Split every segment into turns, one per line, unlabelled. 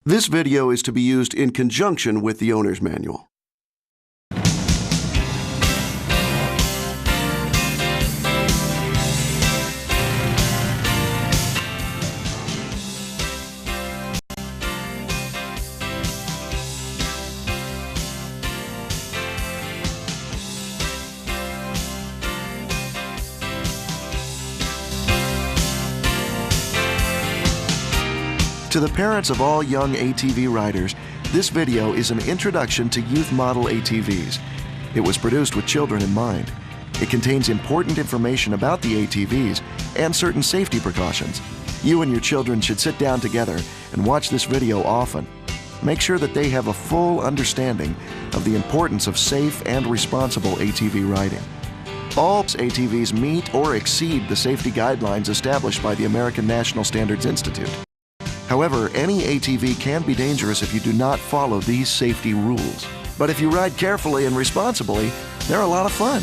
This video is to be used in conjunction with the owner's manual. To the parents of all young ATV riders, this video is an introduction to youth model ATVs. It was produced with children in mind. It contains important information about the ATVs and certain safety precautions. You and your children should sit down together and watch this video often. Make sure that they have a full understanding of the importance of safe and responsible ATV riding. All ATVs meet or exceed the safety guidelines established by the American National Standards Institute. However, any ATV can be dangerous if you do not follow these safety rules. But if you ride carefully and responsibly, they're a lot of fun.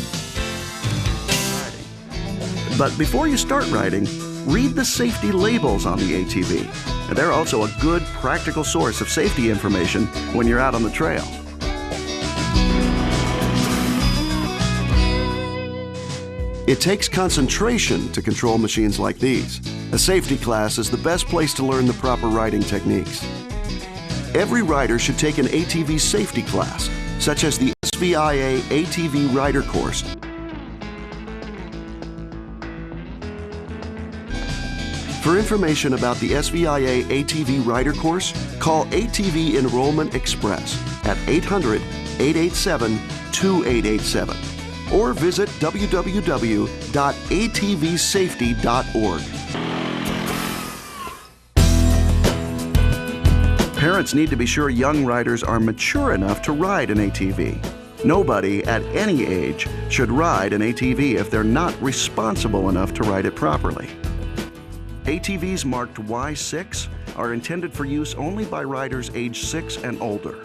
But before you start riding, read the safety labels on the ATV. And they're also a good, practical source of safety information when you're out on the trail. It takes concentration to control machines like these. A safety class is the best place to learn the proper riding techniques. Every rider should take an ATV safety class, such as the SVIA ATV Rider Course. For information about the SVIA ATV Rider Course, call ATV Enrollment Express at 800-887-2887 or visit www.atvsafety.org. Parents need to be sure young riders are mature enough to ride an ATV. Nobody at any age should ride an ATV if they're not responsible enough to ride it properly. ATVs marked Y6 are intended for use only by riders age 6 and older.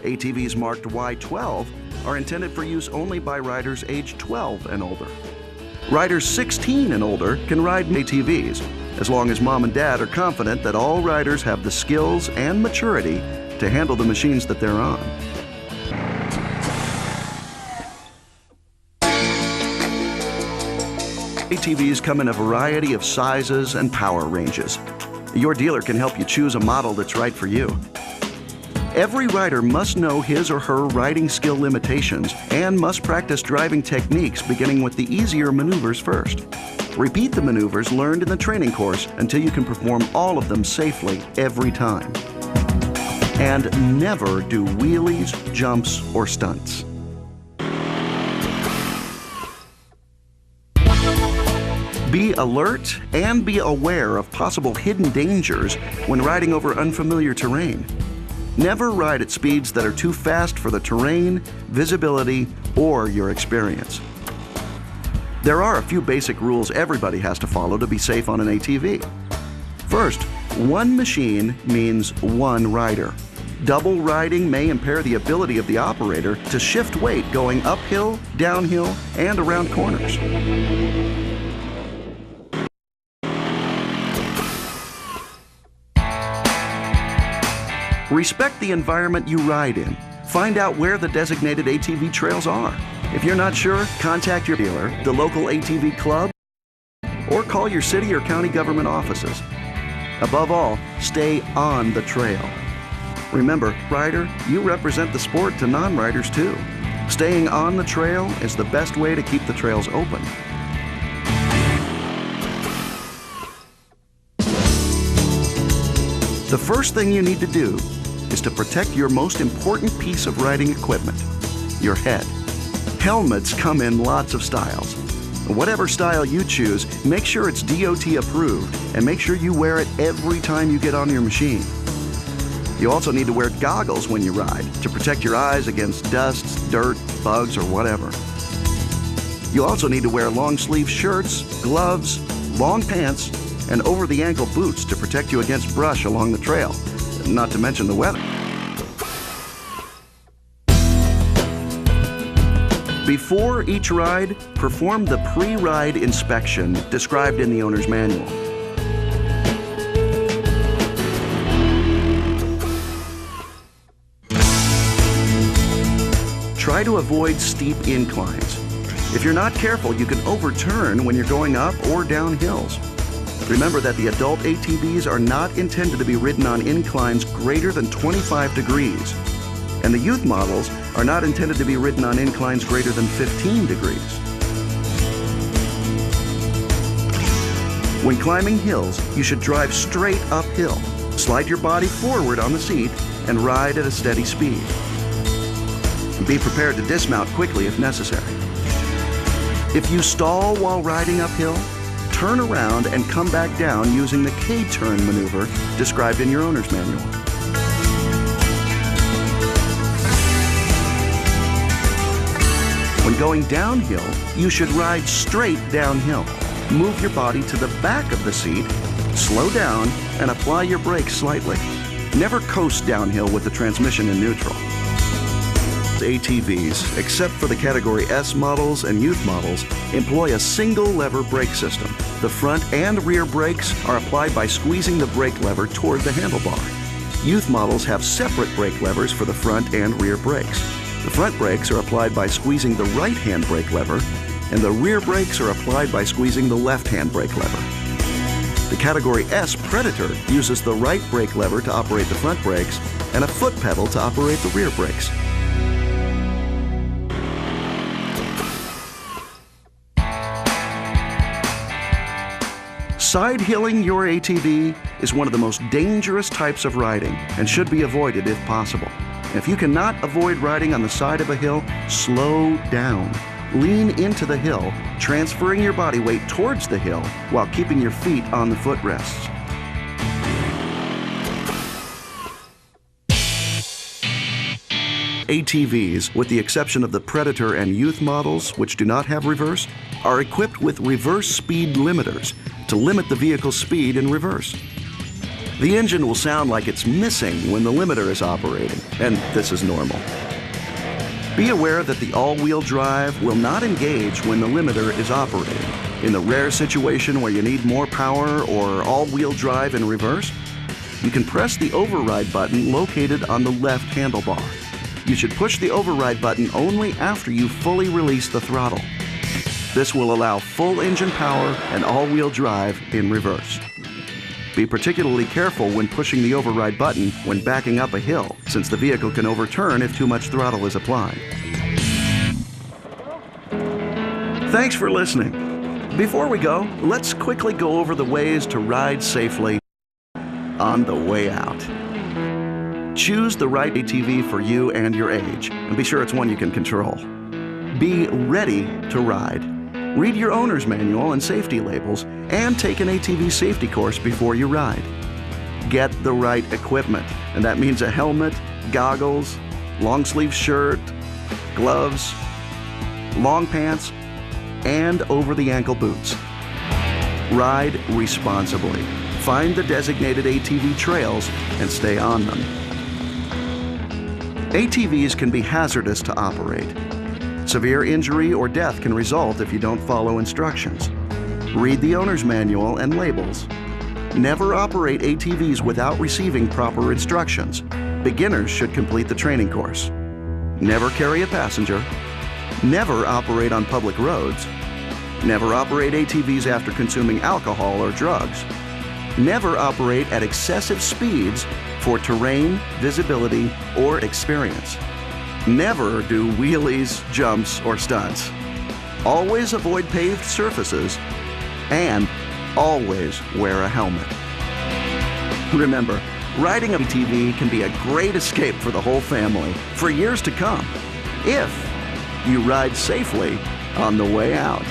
ATVs marked Y12 are intended for use only by riders age 12 and older. Riders 16 and older can ride ATVs, as long as mom and dad are confident that all riders have the skills and maturity to handle the machines that they're on. ATVs come in a variety of sizes and power ranges. Your dealer can help you choose a model that's right for you. Every rider must know his or her riding skill limitations and must practice driving techniques beginning with the easier maneuvers first. Repeat the maneuvers learned in the training course until you can perform all of them safely every time. And never do wheelies, jumps, or stunts. Be alert and be aware of possible hidden dangers when riding over unfamiliar terrain. Never ride at speeds that are too fast for the terrain, visibility, or your experience. There are a few basic rules everybody has to follow to be safe on an ATV. First, one machine means one rider. Double riding may impair the ability of the operator to shift weight going uphill, downhill, and around corners. Respect the environment you ride in. Find out where the designated ATV trails are. If you're not sure, contact your dealer, the local ATV club, or call your city or county government offices. Above all, stay on the trail. Remember, rider, you represent the sport to non-riders too. Staying on the trail is the best way to keep the trails open. The first thing you need to do is to protect your most important piece of riding equipment, your head. Helmets come in lots of styles. Whatever style you choose, make sure it's DOT approved and make sure you wear it every time you get on your machine. You also need to wear goggles when you ride to protect your eyes against dust, dirt, bugs, or whatever. You also need to wear long-sleeve shirts, gloves, long pants, and over-the-ankle boots to protect you against brush along the trail, not to mention the weather. Before each ride, perform the pre-ride inspection described in the owner's manual.
Try to avoid steep inclines. If you're not careful, you can overturn when you're going up or down hills. Remember that the adult ATVs are not intended to be ridden on inclines greater than 25 degrees, and the youth models are not intended to be ridden on inclines greater than 15 degrees. When climbing hills, you should drive straight uphill. Slide your body forward on the seat and ride at a steady speed. Be prepared to dismount quickly if necessary. If you stall while riding uphill, turn around and come back down using the K-turn maneuver described in your owner's manual. When going downhill, you should ride straight downhill. Move your body to the back of the seat, slow down, and apply your brakes slightly. Never coast downhill with the transmission in neutral. ATVs, except for the Category S models and youth models, employ a single lever brake system. The front and rear brakes are applied by squeezing the brake lever toward the handlebar. Youth models have separate brake levers for the front and rear brakes. The front brakes are applied by squeezing the right-hand brake lever, and the rear brakes are applied by squeezing the left-hand brake lever. The Category S Predator uses the right brake lever to operate the front brakes and a foot pedal to operate the rear brakes. Side-hilling your ATV is one of the most dangerous types of riding and should be avoided if possible. If you cannot avoid riding on the side of a hill, slow down. Lean into the hill, transferring your body weight towards the hill while keeping your feet on the footrests. ATVs, with the exception of the Predator and youth models, which do not have reverse, are equipped with reverse speed limiters to limit the vehicle's speed in reverse. The engine will sound like it's missing when the limiter is operating, and this is normal. Be aware that the all-wheel drive will not engage when the limiter is operating. In the rare situation where you need more power or all-wheel drive in reverse, you can press the override button located on the left handlebar. You should push the override button only after you fully release the throttle. This will allow full engine power and all-wheel drive in reverse. Be particularly careful when pushing the override button when backing up a hill, since the vehicle can overturn if too much throttle is applied. Thanks for listening. Before we go, let's quickly go over the ways to ride safely on the way out. Choose the right ATV for you and your age, and be sure it's one you can control. Be ready to ride. Read your owner's manual and safety labels, and take an ATV safety course before you ride. Get the right equipment, and that means a helmet, goggles, long-sleeve shirt, gloves, long pants, and over-the-ankle boots. Ride responsibly. Find the designated ATV trails and stay on them. ATVs can be hazardous to operate. Severe injury or death can result if you don't follow instructions. Read the owner's manual and labels. Never operate ATVs without receiving proper instructions. Beginners should complete the training course. Never carry a passenger. Never operate on public roads. Never operate ATVs after consuming alcohol or drugs. Never operate at excessive speeds for terrain, visibility, or experience. Never do wheelies, jumps, or stunts. Always avoid paved surfaces, and always wear a helmet. Remember, riding an ATV can be a great escape for the whole family for years to come, if you ride safely on the way out.